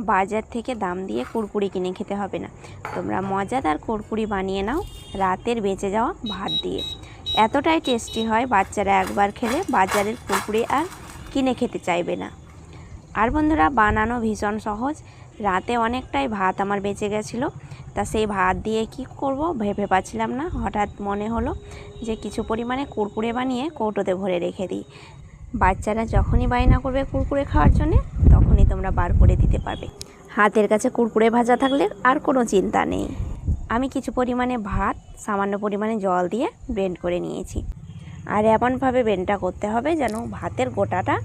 বাজার থেকে দাম দিয়ে কুরকুরি কিনে খেতে হবে না, তোমরা মজাদার কুরকুরি বানিয়ে নাও রাতের বেঁচে যাওয়া ভাত দিয়ে। এতটাই টেস্টি হয়, বাচ্চারা একবার খেলে বাজারের কুরকুরি আর কিনে খেতে চাইবে না। আর বন্ধুরা, বানানো ভীষণ সহজ। রাতে অনেকটাই ভাত আমার বেঁচে গেছিলো, তা সেই ভাত দিয়ে কি করব ভেবে পাচ্ছিলাম না। হঠাৎ মনে হলো যে কিছু পরিমাণে কুরকুরে বানিয়ে কৌটোতে ভরে রেখে দিই। বাচ্চারা যখনই বায়না করবে কুরকুরে খাওয়ার জন্যে, তখনই তোমরা বার করে দিতে পারবে। হাতের কাছে কুরকুরে ভাজা থাকলে আর কোনো চিন্তা নেই। আমি কিছু পরিমাণে ভাত সামান্য পরিমাণে জল দিয়ে ব্লেন্ড করে নিয়েছি। আর এমনভাবে ব্লেন্ডটা করতে হবে যেন ভাতের গোটাটা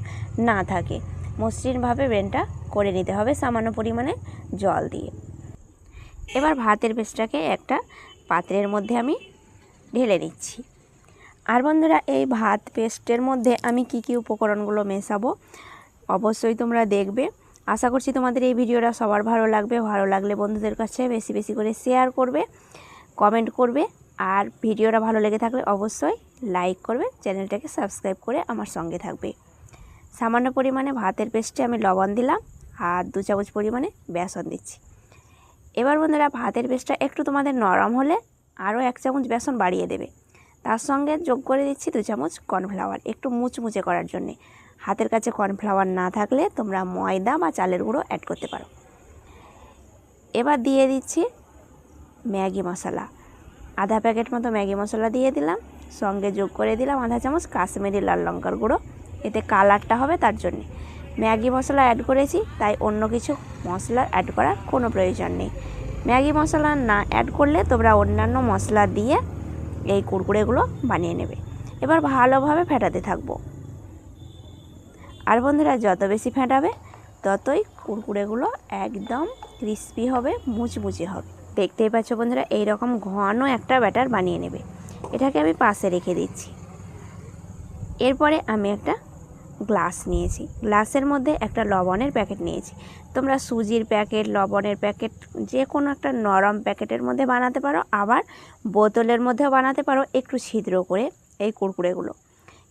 না থাকে। মসৃণভাবে ব্লেন্ডটা করে নিতে হবে সামান্য পরিমাণে জল দিয়ে। এবার ভাতের পেস্টটাকে একটা পাত্রের মধ্যে আমি ঢেলে নিচ্ছি। আর বন্ধুরা, এই ভাত পেস্টের মধ্যে আমি কি উপকরণগুলো মেশাবো অবশ্যই তোমরা দেখবে। আশা করছি তোমাদের এই ভিডিওটা সবার ভালো লাগবে। ভালো লাগলে বন্ধুদের কাছে বেশি বেশি করে শেয়ার করবে, কমেন্ট করবে। আর ভিডিওটা ভালো লেগে থাকলে অবশ্যই লাইক করবে, চ্যানেলটাকে সাবস্ক্রাইব করে আমার সঙ্গে থাকবে। সামান্য পরিমাণে ভাতের পেস্টে আমি লবণ দিলাম আর 2 চামচ পরিমাণে বেসন দিচ্ছি। এবার বন্ধুরা, ভাতের পেস্টটা একটু তোমাদের নরম হলে আরও 1 চামচ বেসন বাড়িয়ে দেবে। তার সঙ্গে যোগ করে দিচ্ছি 2 চামচ কর্নফ্লাওয়ার, একটু মুচমুচে করার জন্যে। হাতের কাছে কর্নফ্লাওয়ার না থাকলে তোমরা ময়দা বা চালের গুঁড়ো অ্যাড করতে পারো। এবার দিয়ে দিচ্ছি ম্যাগি মশলা, আধা প্যাকেট মতো ম্যাগি মশলা দিয়ে দিলাম। সঙ্গে যোগ করে দিলাম আধা চামচ কাশ্মীরি লাল লঙ্কার গুঁড়ো, এতে কালারটা হবে তার জন্যে। ম্যাগি মশলা অ্যাড করেছি, তাই অন্য কিছু মশলা অ্যাড করার কোনো প্রয়োজন নেই। ম্যাগি মশলা না অ্যাড করলে তোমরা অন্যান্য মশলা দিয়ে এই কুরকুরেগুলো বানিয়ে নেবে। এবার ভালোভাবে ফেটাতে থাকবো। আর বন্ধুরা, যত বেশি ফেটাবে ততই কুরকুরেগুলো একদম ক্রিস্পি হবে, মুচমুচে হবে। দেখতেই পাচ্ছ বন্ধুরা, এইরকম ঘন একটা ব্যাটার বানিয়ে নেবে। এটাকে আমি পাশে রেখে দিচ্ছি। এরপরে আমি একটা গ্লাস নিয়েছি, গ্লাসের মধ্যে একটা লবণের প্যাকেট নিয়েছি। তোমরা সুজির প্যাকেট, লবণের প্যাকেট, যে কোনো একটা নরম প্যাকেটের মধ্যে বানাতে পারো, আবার বোতলের মধ্যেও বানাতে পারো একটু ছিদ্র করে এই কুরকুরেগুলো।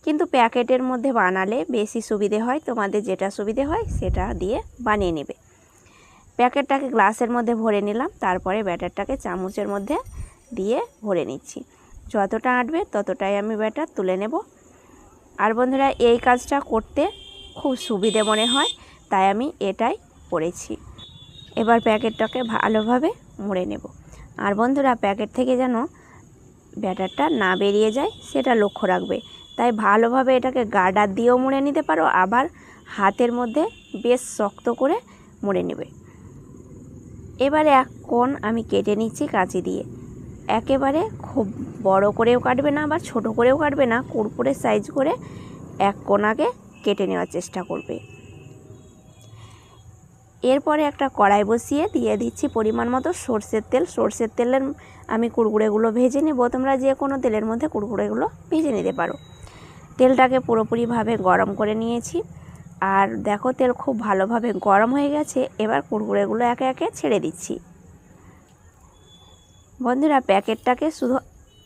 কিন্তু প্যাকেটের মধ্যে বানালে বেশি সুবিধে হয়, তোমাদের যেটা সুবিধে হয় সেটা দিয়ে বানিয়ে নেবে। প্যাকেটটাকে গ্লাসের মধ্যে ভরে নিলাম, তারপরে ব্যাটারটাকে চামচের মধ্যে দিয়ে ভরে নিচ্ছি। যতটা আঁটবে ততটাই আমি ব্যাটার তুলে নেব। আর বন্ধুরা, এই কাজটা করতে খুব সুবিধে মনে হয়, তাই আমি এটাই করেছি। এবার প্যাকেটটাকে ভালোভাবে মুড়ে নেব। আর বন্ধুরা, প্যাকেট থেকে যেন ব্যাটারটা না বেরিয়ে যায় সেটা লক্ষ্য রাখবে। তাই ভালোভাবে এটাকে গার্ডার দিয়েও মুড়ে নিতে পারো, আবার হাতের মধ্যে বেশ শক্ত করে মুড়ে নেবে। এবারে এক কোণ আমি কেটে নিচ্ছি কাঁচি দিয়ে। একেবারে খুব বড় করেও কাটবে না, আবার ছোট করেও কাটবে না, কুরকুরের সাইজ করে এক কোণাকে কেটে নেওয়ার চেষ্টা করবে। এরপরে একটা কড়াই বসিয়ে দিয়ে দিচ্ছি পরিমাণ মতো সর্ষের তেল। সর্ষের তেলের আমি কুরকুরেগুলো ভেজে নেব। তোমরা যে কোনো তেলের মধ্যে কুরকুরেগুলো ভেজে নিতে পারো। তেলটাকে পুরোপুরিভাবে গরম করে নিয়েছি। আর দেখো, তেল খুব ভালোভাবে গরম হয়ে গেছে। এবার কুরকুরেগুলো একে একে ছেড়ে দিচ্ছি। বন্ধুরা, প্যাকেটটাকে শুধু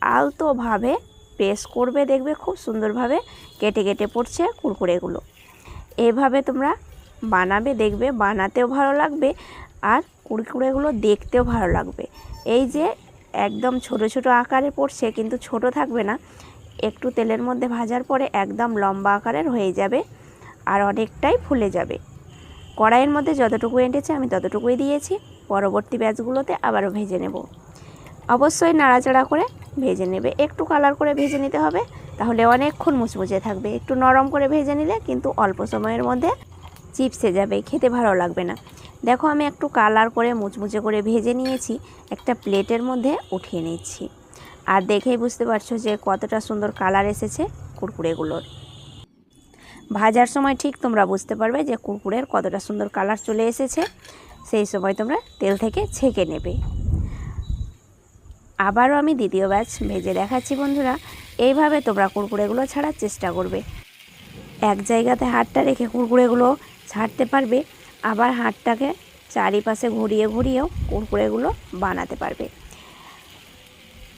আলতোভাবে প্রেস করবে, দেখবে খুব সুন্দরভাবে কেটে কেটে পড়ছে কুরকুরেগুলো। এভাবে তোমরা বানাবে, দেখবে বানাতেও ভালো লাগবে আর কুরকুরেগুলো দেখতেও ভালো লাগবে। এই যে একদম ছোট ছোট আকারে পড়ছে, কিন্তু ছোট থাকবে না, একটু তেলের মধ্যে ভাজার পরে একদম লম্বা আকারের হয়ে যাবে আর অনেকটাই ফুলে যাবে। কড়াইয়ের মধ্যে যতটুকু এঁটেছে আমি ততটুকুই দিয়েছি। পরবর্তী ব্যাচগুলোতে আবারও ভেজে নেব। অবশ্যই নাড়াচাড়া করে ভেজে নেবে, একটু কালার করে ভেজে নিতে হবে, তাহলে অনেকক্ষণ মুচমুচে থাকবে। একটু নরম করে ভেজে নিলে কিন্তু অল্প সময়ের মধ্যে চিপসে যাবে, খেতে ভালো লাগবে না। দেখো, আমি একটু কালার করে মুচমুচে করে ভেজে নিয়েছি, একটা প্লেটের মধ্যে উঠিয়ে নিচ্ছি। আর দেখেই বুঝতে পারছো যে কতটা সুন্দর কালার এসেছে কুরকুরেগুলোর। ভাজার সময় ঠিক তোমরা বুঝতে পারবে যে কুরকুরের কতটা সুন্দর কালার চলে এসেছে। সেই সময় তোমরা তেল থেকে ছেঁকে নেবে। আবারও আমি দ্বিতীয় ব্যাচ ভেজে দেখাচ্ছি। বন্ধুরা, এইভাবে তোমরা কুরকুরেগুলো ছাড়ার চেষ্টা করবে। এক জায়গাতে হাতটা রেখে কুরকুরেগুলো ছাড়তে পারবে, আবার হাতটাকে চারিপাশে ঘুরিয়ে ঘুরিয়েও কুরকুরেগুলো বানাতে পারবে।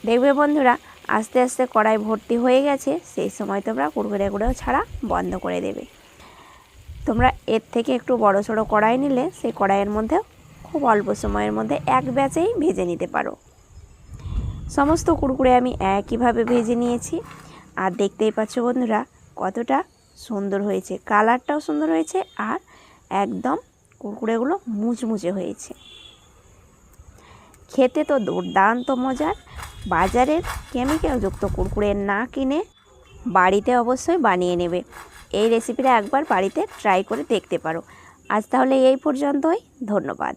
দেখবে বন্ধুরা, আস্তে আস্তে কড়াই ভর্তি হয়ে গেছে, সেই সময় তোমরা কুরকুরেগুলো ছাড়া বন্ধ করে দেবে। তোমরা এর থেকে একটু বড় সড়ো কড়াই নিলে সেই কড়াইয়ের মধ্যে খুব অল্প সময়ের মধ্যে এক ব্যাচেই ভেজে নিতে পারো। সমস্ত কুরকুরে আমি একইভাবে ভেজে নিয়েছি। আর দেখতেই পাচ্ছ বন্ধুরা কতটা সুন্দর হয়েছে, কালারটাও সুন্দর হয়েছে আর একদম কুরকুরেগুলো মুচমুচে হয়েছে। খেতে তো দুর্দান্ত মজার। বাজারের কেমিক্যালযুক্ত কুরকুরে না কিনে বাড়িতে অবশ্যই বানিয়ে নেবে। এই রেসিপিটা একবার বাড়িতে ট্রাই করে দেখতে পারো। আজ তাহলে এই পর্যন্তই, ধন্যবাদ।